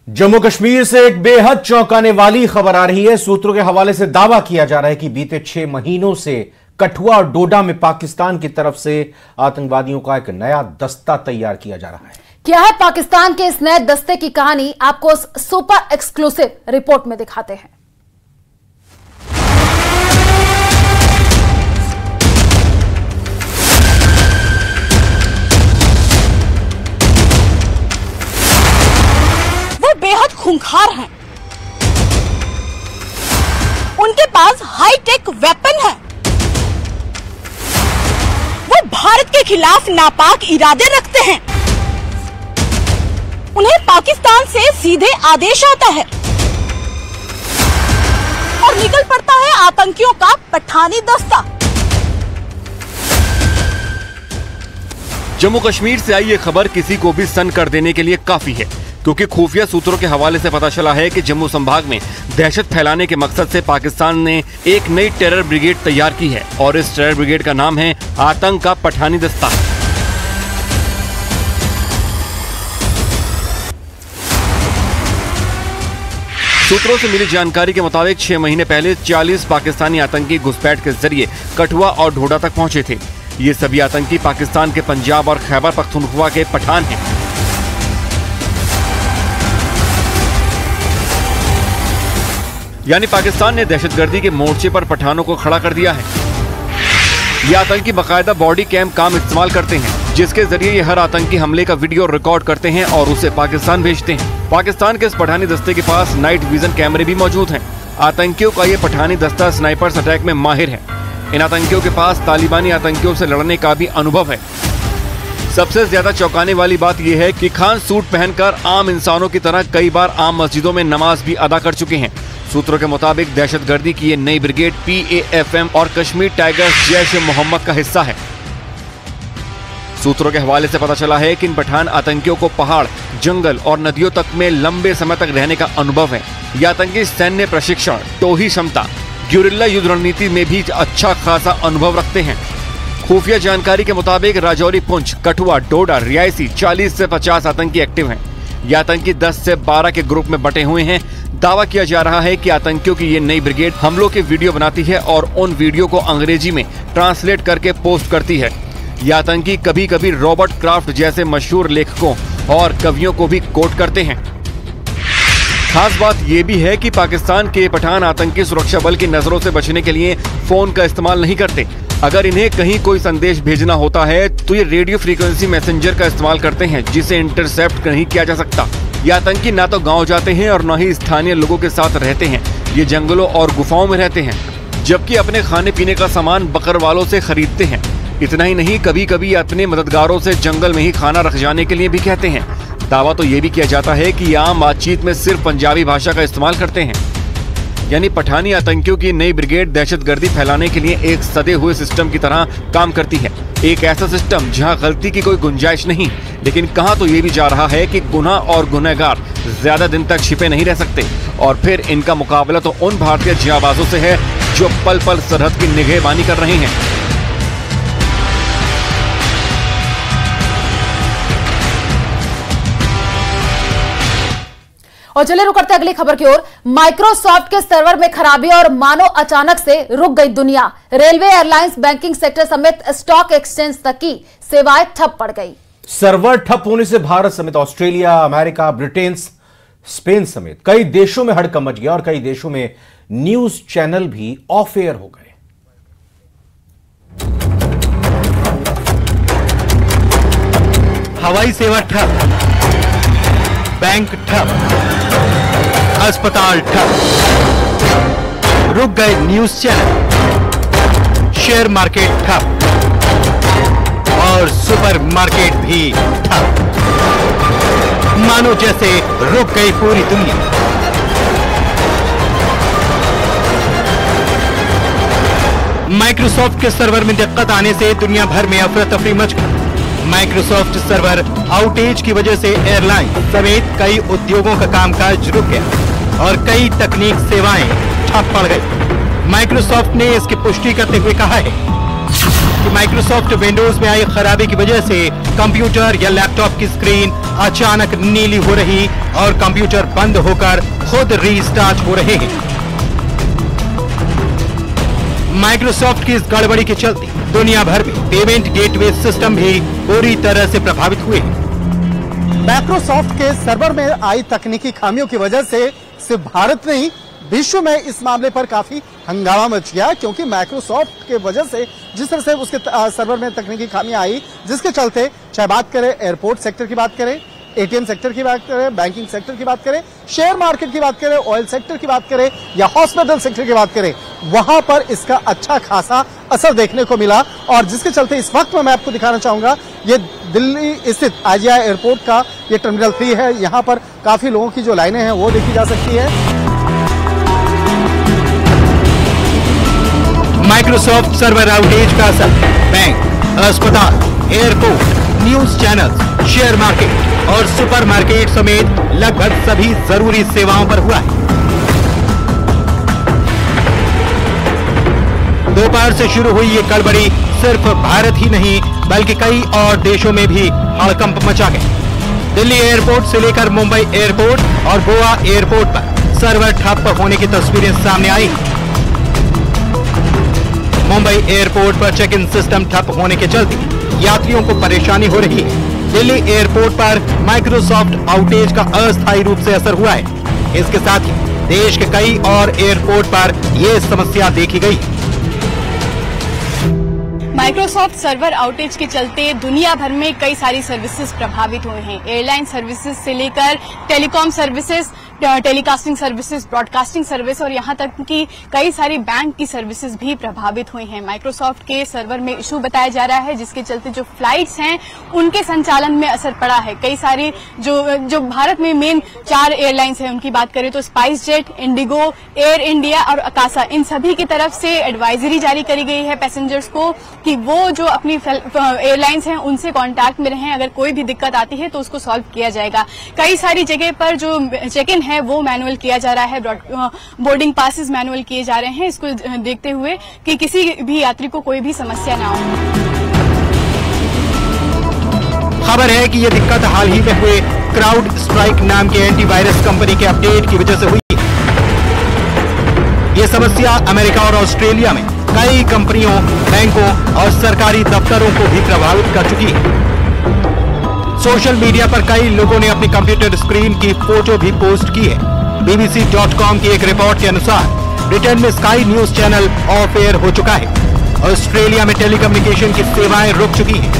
जम्मू कश्मीर से एक बेहद चौंकाने वाली खबर आ रही है। सूत्रों के हवाले से दावा किया जा रहा है कि बीते 6 महीनों से कठुआ और डोडा में पाकिस्तान की तरफ से आतंकवादियों का एक नया दस्ता तैयार किया जा रहा है। क्या है पाकिस्तान के इस नए दस्ते की कहानी, आपको इस सुपर एक्सक्लूसिव रिपोर्ट में दिखाते हैं। वो बेहद खूंखार हैं। उनके पास हाईटेक वेपन है। वो भारत के खिलाफ नापाक इरादे रखते हैं। उन्हें पाकिस्तान से सीधे आदेश आता है और निकल पड़ता है आतंकियों का पठानी दस्ता। जम्मू कश्मीर से आई ये खबर किसी को भी सन्न कर देने के लिए काफी है, क्योंकि खुफिया सूत्रों के हवाले से पता चला है कि जम्मू संभाग में दहशत फैलाने के मकसद से पाकिस्तान ने एक नई टेरर ब्रिगेड तैयार की है और इस टेरर ब्रिगेड का नाम है आतंक का पठानी दस्ता। सूत्रों से मिली जानकारी के मुताबिक 6 महीने पहले 40 पाकिस्तानी आतंकी घुसपैठ के जरिए कठुआ और डोडा तक पहुंचे थे। ये सभी आतंकी पाकिस्तान के पंजाब और खैबर पख्तूनख्वा के पठान हैं। यानी पाकिस्तान ने दहशतगर्दी के मोर्चे पर पठानों को खड़ा कर दिया है। ये आतंकी बाकायदा बॉडी कैम काम इस्तेमाल करते हैं, जिसके जरिए ये हर आतंकी हमले का वीडियो रिकॉर्ड करते हैं और उसे पाकिस्तान भेजते हैं। पाकिस्तान के इस पठानी दस्ते के पास नाइट विजन कैमरे भी मौजूद हैं। आतंकियों का ये पठानी दस्ता स्नाइपर्स अटैक में माहिर है। इन आतंकियों के पास तालिबानी आतंकियों से लड़ने का भी अनुभव है। सबसे ज्यादा चौंकाने वाली बात यह है कि खान सूट पहनकर आम इंसानों की तरह कई बार आम मस्जिदों में नमाज भी अदा कर चुके हैं। सूत्रों के मुताबिक दहशतगर्दी की ये नई ब्रिगेड PAFM और कश्मीर टाइगर्स जैश-ए-मोहम्मद का हिस्सा है। सूत्रों के हवाले से पता चला है कि इन पठान आतंकियों को पहाड़, जंगल और नदियों तक में लंबे समय तक रहने का अनुभव है। ये आतंकी सैन्य प्रशिक्षण, टोही क्षमता, ग्युरिल्ला युद्ध रणनीति में भी अच्छा खासा अनुभव रखते हैं। खुफिया जानकारी के मुताबिक राजौरी, पुंछ, कठुआ, डोडा, रियासी 40 से 50 आतंकी एक्टिव हैं। ये आतंकी 10 से 12 के ग्रुप में बटे हुए हैं। दावा किया जा रहा है कि आतंकियों की ये नई ब्रिगेड हमलों के वीडियो बनाती है और उन वीडियो को अंग्रेजी में ट्रांसलेट करके पोस्ट करती है। ये आतंकी कभी कभी रॉबर्ट क्राफ्ट जैसे मशहूर लेखकों और कवियों को भी कोट करते हैं। खास बात यह भी है कि पाकिस्तान के पठान आतंकी सुरक्षा बल की नजरों से बचने के लिए फोन का इस्तेमाल नहीं करते। अगर इन्हें कहीं कोई संदेश भेजना होता है तो ये रेडियो फ्रीक्वेंसी मैसेंजर का इस्तेमाल करते हैं, जिसे इंटरसेप्ट नहीं किया जा सकता। ये आतंकी ना तो गांव जाते हैं और न ही स्थानीय लोगों के साथ रहते हैं। ये जंगलों और गुफाओं में रहते हैं, जबकि अपने खाने पीने का सामान बकरवालों से खरीदते हैं। इतना ही नहीं, कभी कभी अपने मददगारों से जंगल में ही खाना रख जाने के लिए भी कहते हैं। दावा तो ये भी किया जाता है कि आम बातचीत में सिर्फ पंजाबी भाषा का इस्तेमाल करते हैं। यानी पठानी आतंकियों की नई ब्रिगेड दहशतगर्दी फैलाने के लिए एक सदे हुए सिस्टम की तरह काम करती है। एक ऐसा सिस्टम जहां गलती की कोई गुंजाइश नहीं, लेकिन कहा तो ये भी जा रहा है कि गुनाह और गुनहगार ज्यादा दिन तक छिपे नहीं रह सकते और फिर इनका मुकाबला तो उन भारतीय जाबाजों से है जो पल पल सरहद की निगहबानी कर रहे हैं। और चलिए रुक करते अगली खबर की ओर। माइक्रोसॉफ्ट के सर्वर में खराबी और मानो अचानक से रुक गई दुनिया। रेलवे, एयरलाइंस, बैंकिंग सेक्टर समेत स्टॉक एक्सचेंज तक की सेवाएं ठप पड़ गई। सर्वर ठप होने से भारत समेत ऑस्ट्रेलिया, अमेरिका, ब्रिटेन, स्पेन समेत कई देशों में हड़कंप मच गया और कई देशों में न्यूज चैनल भी ऑफ एयर हो गए। हवाई सेवा ठप, बैंक ठप, अस्पताल ठप, रुक गए न्यूज चैनल, शेयर मार्केट ठप और सुपर मार्केट भी ठप। मानो जैसे रुक गई पूरी दुनिया। माइक्रोसॉफ्ट के सर्वर में दिक्कत आने से दुनिया भर में अफरा तफरी मच गई। माइक्रोसॉफ्ट सर्वर आउटेज की वजह से एयरलाइन समेत कई उद्योगों का कामकाज रुक गया और कई तकनीक सेवाएं ठप पड़ गई। माइक्रोसॉफ्ट ने इसकी पुष्टि करते हुए कहा है कि माइक्रोसॉफ्ट विंडोज में आई खराबी की वजह से कंप्यूटर या लैपटॉप की स्क्रीन अचानक नीली हो रही और कंप्यूटर बंद होकर खुद रीस्टार्ट हो रहे हैं। माइक्रोसॉफ्ट की इस गड़बड़ी के चलते दुनिया भर में पेमेंट गेटवे सिस्टम भी बुरी तरह से प्रभावित हुए। माइक्रोसॉफ्ट के सर्वर में आई तकनीकी खामियों की वजह से सिर्फ भारत नहीं विश्व में इस मामले पर काफी हंगामा मच गया, क्योंकि माइक्रोसॉफ्ट के वजह से जिस तरह से उसके सर्वर में तकनीकी खामियां आई, जिसके चलते चाहे बात करें एयरपोर्ट सेक्टर की बात करें, एटीएम सेक्टर की बात करें, बैंकिंग सेक्टर की बात करें, शेयर मार्केट की बात करें, ऑयल सेक्टर की बात करें या हॉस्पिटल सेक्टर की बात करें, वहां पर इसका अच्छा खासा असर देखने को मिला। और जिसके चलते इस वक्त में मैं आपको दिखाना चाहूंगा, ये दिल्ली स्थित आईजीआई एयरपोर्ट का ये टर्मिनल 3 है। यहां पर काफी लोगों की जो लाइनें हैं वो देखी जा सकती है। माइक्रोसॉफ्ट सर्वर आउटेज का असर बैंक, अस्पताल, airport, news channel, share market और सुपरमार्केट समेत लगभग सभी जरूरी सेवाओं पर हुआ है। दोपहर से शुरू हुई ये गड़बड़ी सिर्फ भारत ही नहीं बल्कि कई और देशों में भी हड़कंप मचा गया। दिल्ली एयरपोर्ट से लेकर मुंबई एयरपोर्ट और गोवा एयरपोर्ट पर सर्वर ठप होने की तस्वीरें सामने आई। मुंबई एयरपोर्ट पर चेक इन सिस्टम ठप होने के चलते यात्रियों को परेशानी हो रही है। दिल्ली एयरपोर्ट पर माइक्रोसॉफ्ट आउटेज का अस्थायी रूप से असर हुआ है। इसके साथ ही देश के कई और एयरपोर्ट पर यह समस्या देखी गई। माइक्रोसॉफ्ट सर्वर आउटेज के चलते दुनिया भर में कई सारी सर्विसेज प्रभावित हुए हैं। एयरलाइन सर्विसेज से लेकर telecom services, telecasting services, broadcasting service और यहां तक कि कई सारी बैंक की सर्विसेज भी प्रभावित हुई हैं। माइक्रोसॉफ्ट के सर्वर में इशू बताया जा रहा है, जिसके चलते जो फ्लाइट्स हैं उनके संचालन में असर पड़ा है। कई सारी जो भारत में मेन 4 एयरलाइंस हैं उनकी बात करें तो spice jet, Indigo, air India और अकासा, इन सभी की तरफ से एडवाइजरी जारी करी गई है पैसेंजर्स को कि वो जो अपनी एयरलाइंस हैं उनसे कांटेक्ट में रहें। अगर कोई भी दिक्कत आती है तो उसको सॉल्व किया जाएगा। कई सारी जगह पर जो चेक इन है वो मैनुअल किया जा रहा है, बोर्डिंग पासेस मैनुअल किए जा रहे हैं, इसको देखते हुए कि किसी भी यात्री को कोई भी समस्या ना हो। खबर है कि यह दिक्कत हाल ही में हुए क्राउड स्ट्राइक नाम के एंटीवायरस कंपनी के अपडेट की वजह से हुई। यह समस्या अमेरिका और ऑस्ट्रेलिया में कई कंपनियों, बैंकों और सरकारी दफ्तरों को भी प्रभावित कर चुकी है। सोशल मीडिया पर कई लोगों ने अपनी कंप्यूटर स्क्रीन की फोटो भी पोस्ट की है। BBC.com की एक रिपोर्ट के अनुसार ब्रिटेन में sky news channel of air हो चुका है। ऑस्ट्रेलिया में टेलीकम्युनिकेशन की सेवाएं रुक चुकी हैं।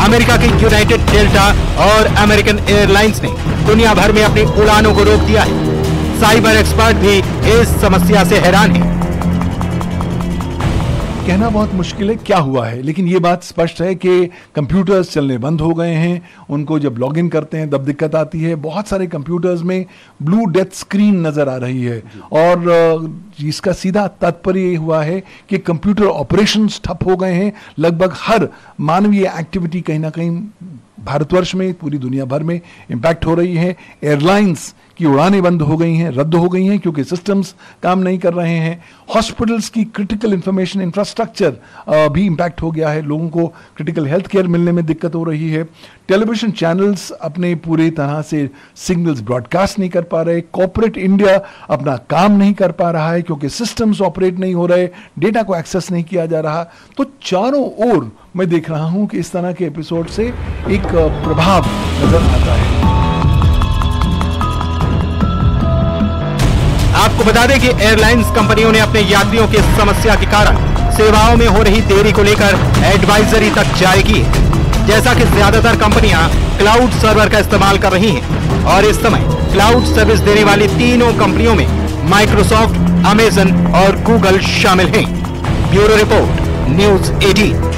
अमेरिका की यूनाइटेड डेल्टा और अमेरिकन एयरलाइंस ने दुनिया भर में अपनी उड़ानों को रोक दिया है। साइबर एक्सपर्ट भी इस समस्या से हैरान है। कहना बहुत मुश्किल है क्या हुआ है, लेकिन ये बात स्पष्ट है कि कंप्यूटर्स चलने बंद हो गए हैं। उनको जब लॉगिन करते हैं तब दिक्कत आती है। बहुत सारे कंप्यूटर्स में ब्लू डेथ स्क्रीन नज़र आ रही है और इसका सीधा तात्पर्य ये हुआ है कि कंप्यूटर ऑपरेशंस ठप हो गए हैं। लगभग हर मानवीय एक्टिविटी कहीं ना कहीं भारतवर्ष में, पूरी दुनिया भर में इम्पैक्ट हो रही है। एयरलाइंस की उड़ानें बंद हो गई हैं, रद्द हो गई हैं क्योंकि सिस्टम्स काम नहीं कर रहे हैं। हॉस्पिटल्स की क्रिटिकल इंफॉर्मेशन इंफ्रास्ट्रक्चर भी इम्पैक्ट हो गया है। लोगों को क्रिटिकल हेल्थ केयर मिलने में दिक्कत हो रही है। टेलीविजन चैनल्स अपने पूरी तरह से सिग्नल्स ब्रॉडकास्ट नहीं कर पा रहे। कॉर्पोरेट इंडिया अपना काम नहीं कर पा रहा है क्योंकि सिस्टम्स ऑपरेट नहीं हो रहे, डेटा को एक्सेस नहीं किया जा रहा। तो चारों ओर मैं देख रहा हूं कि इस तरह के एपिसोड से एक प्रभाव नजर आता है। आपको बता दें कि एयरलाइंस कंपनियों ने अपने यात्रियों की समस्या के कारण सेवाओं में हो रही देरी को लेकर एडवाइजरी तक जारी की है। जैसा कि ज्यादातर कंपनियां क्लाउड सर्वर का इस्तेमाल कर रही हैं और इस समय क्लाउड सर्विस देने वाली तीनों कंपनियों में माइक्रोसॉफ्ट, अमेजन और गूगल शामिल हैं। Bureau report, news 18।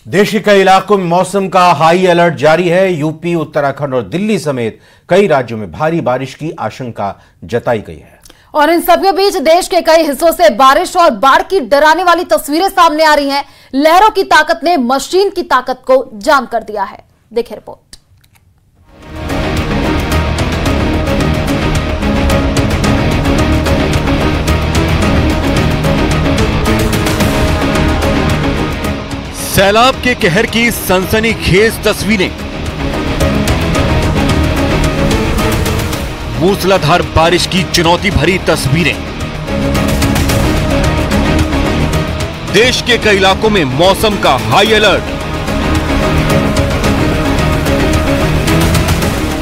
देश के कई इलाकों में मौसम का हाई अलर्ट जारी है। यूपी, उत्तराखंड और दिल्ली समेत कई राज्यों में भारी बारिश की आशंका जताई गई है। और इन सबके बीच देश के कई हिस्सों से बारिश और बाढ़ की डराने वाली तस्वीरें सामने आ रही हैं। लहरों की ताकत ने मशीन की ताकत को जाम कर दिया है। देखिए रिपोर्ट। सैलाब के कहर की सनसनीखेज तस्वीरें, मूसलाधार बारिश की चुनौती भरी तस्वीरें। देश के कई इलाकों में मौसम का हाई अलर्ट।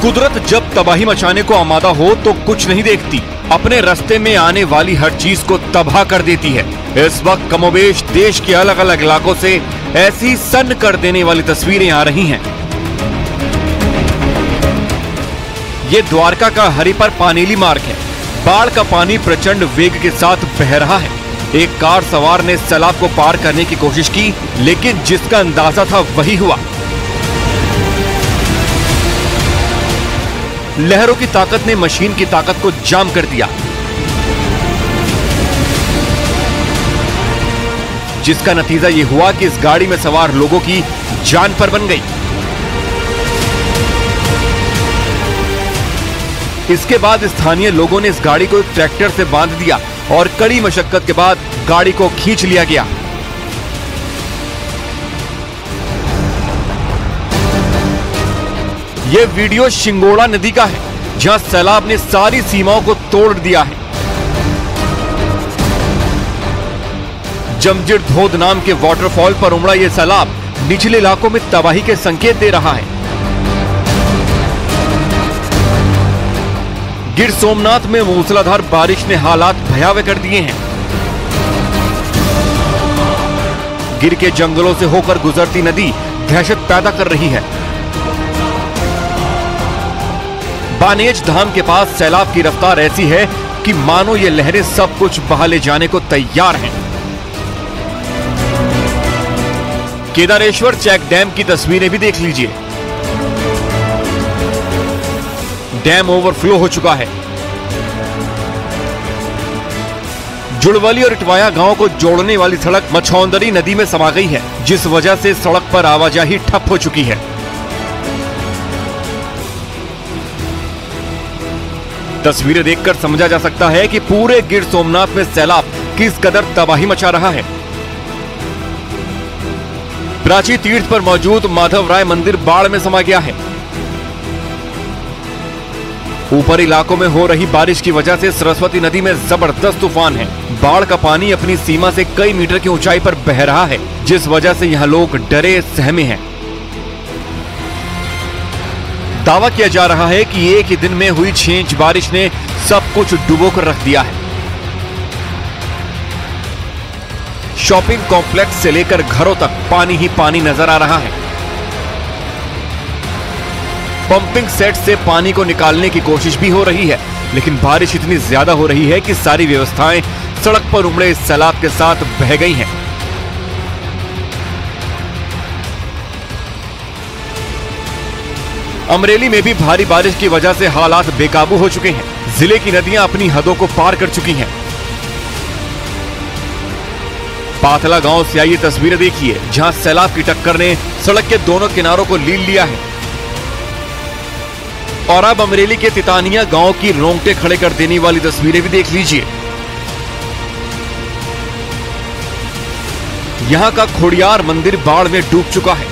कुदरत जब तबाही मचाने को आमादा हो तो कुछ नहीं देखती, अपने रास्ते में आने वाली हर चीज को तबाह कर देती है। इस वक्त कमोबेश देश के अलग अलग इलाकों से ऐसी सन्न कर देने वाली तस्वीरें आ रही हैं। ये द्वारका का हरिपर पानीली मार्ग है। बाढ़ का पानी प्रचंड वेग के साथ बह रहा है। एक कार सवार ने सैलाब को पार करने की कोशिश की, लेकिन जिसका अंदाजा था वही हुआ। लहरों की ताकत ने मशीन की ताकत को जाम कर दिया, जिसका नतीजा यह हुआ कि इस गाड़ी में सवार लोगों की जान पर बन गई। इसके बाद स्थानीय लोगों ने इस गाड़ी को ट्रैक्टर से बांध दिया और कड़ी मशक्कत के बाद गाड़ी को खींच लिया गया। यह वीडियो शिंगोड़ा नदी का है, जहां सैलाब ने सारी सीमाओं को तोड़ दिया है। जमजिर धोध नाम के वाटरफॉल पर उमड़ा यह सैलाब निचले इलाकों में तबाही के संकेत दे रहा है। गिर सोमनाथ में मूसलाधार बारिश ने हालात भयावह कर दिए हैं। गिर के जंगलों से होकर गुजरती नदी दहशत पैदा कर रही है। बानेज धाम के पास सैलाब की रफ्तार ऐसी है कि मानो ये लहरें सब कुछ बहा ले जाने को तैयार हैं। केदारेश्वर चेक डैम की तस्वीरें भी देख लीजिए। डैम ओवरफ्लो हो चुका है। जुड़वली और इटवाया गांव को जोड़ने वाली सड़क मछौंदरी नदी में समा गई है, जिस वजह से सड़क पर आवाजाही ठप हो चुकी है। तस्वीरें देखकर समझा जा सकता है कि पूरे गिर सोमनाथ में सैलाब किस कदर तबाही मचा रहा है। प्राची तीर्थ पर मौजूद माधव राय मंदिर बाढ़ में समा गया है। ऊपरी इलाकों में हो रही बारिश की वजह से सरस्वती नदी में जबरदस्त तूफान है। बाढ़ का पानी अपनी सीमा से कई मीटर की ऊंचाई पर बह रहा है, जिस वजह से यहां लोग डरे सहमे हैं। दावा किया जा रहा है कि एक ही दिन में हुई 6 इंच बारिश ने सब कुछ डुबोकर रख दिया है। शॉपिंग कॉम्प्लेक्स से लेकर घरों तक पानी ही पानी नजर आ रहा है। पंपिंग सेट से पानी को निकालने की कोशिश भी हो रही है, लेकिन बारिश इतनी ज्यादा हो रही है कि सारी व्यवस्थाएं सड़क पर उमड़े इस सैलाब के साथ बह गई हैं। अमरेली में भी भारी बारिश की वजह से हालात बेकाबू हो चुके हैं। जिले की नदियां अपनी हदों को पार कर चुकी हैं। पाथला गांव से आई ये तस्वीरें देखिए, जहां सैलाब की टक्कर ने सड़क के दोनों किनारों को लील लिया है। और अब अमरेली के तितानिया गांव की रोंगटे खड़े कर देने वाली तस्वीरें भी देख लीजिए। यहां का खोड़ियार मंदिर बाढ़ में डूब चुका है।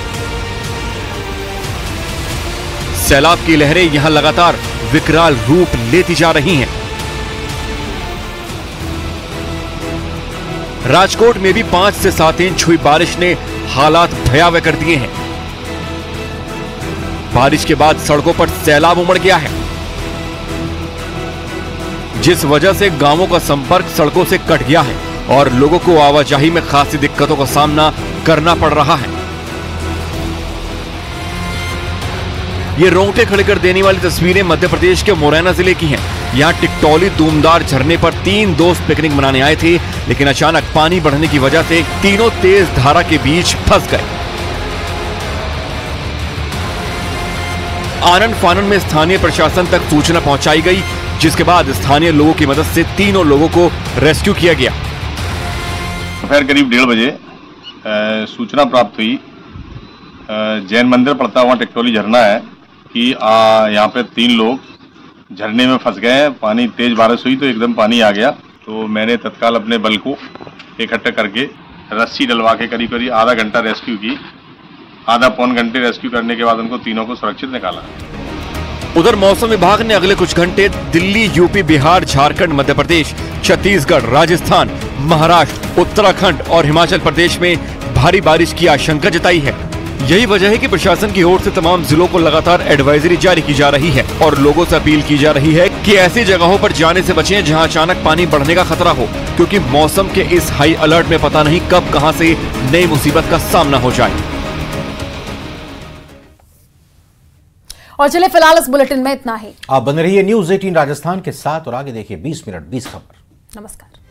सैलाब की लहरें यहां लगातार विकराल रूप लेती जा रही हैं। राजकोट में भी 5 से 7 इंच हुई बारिश ने हालात भयावह कर दिए हैं। बारिश के बाद सड़कों पर सैलाब उमड़ गया है, जिस वजह से गांवों का संपर्क सड़कों से कट गया है और लोगों को आवाजाही में खासी दिक्कतों का सामना करना पड़ रहा है। ये रोंगटे खड़े कर देने वाली तस्वीरें मध्य प्रदेश के मुरैना जिले की हैं। यहाँ टिकटौली दूमदार झरने पर 3 दोस्त पिकनिक मनाने आए थे, लेकिन अचानक पानी बढ़ने की वजह से तीनों तेज धारा के बीच फंस गए। आनन फानन में स्थानीय प्रशासन तक सूचना पहुंचाई गई, जिसके बाद स्थानीय लोगों की मदद से तीनों लोगों को रेस्क्यू किया गया। दोपहर करीब 1:30 बजे सूचना प्राप्त हुई, जैन मंदिर पड़ता हुआ टिकटौली झरना है कि यहाँ पे 3 लोग झरने में फंस गए हैं। पानी तेज बारिश हुई तो एकदम पानी आ गया, तो मैंने तत्काल अपने बल को इकट्ठा करके रस्सी डलवा के करीब करीब आधा घंटा रेस्क्यू की। आधा पौन घंटे रेस्क्यू करने के बाद उनको तीनों को सुरक्षित निकाला। उधर मौसम विभाग ने अगले कुछ घंटे दिल्ली, यूपी, बिहार, झारखंड, मध्य प्रदेश, छत्तीसगढ़, राजस्थान, महाराष्ट्र, उत्तराखंड और हिमाचल प्रदेश में भारी बारिश की आशंका जताई है। यही वजह है कि प्रशासन की ओर से तमाम जिलों को लगातार एडवाइजरी जारी की जा रही है और लोगों से अपील की जा रही है कि ऐसी जगहों पर जाने से बचें जहां अचानक पानी बढ़ने का खतरा हो, क्योंकि मौसम के इस हाई अलर्ट में पता नहीं कब कहां से नई मुसीबत का सामना हो जाए। और चलिए फिलहाल इस बुलेटिन में इतना ही। आप बने रहिए न्यूज़ 18 राजस्थान के साथ और आगे देखिए 20 मिनट 20 खबर। नमस्कार।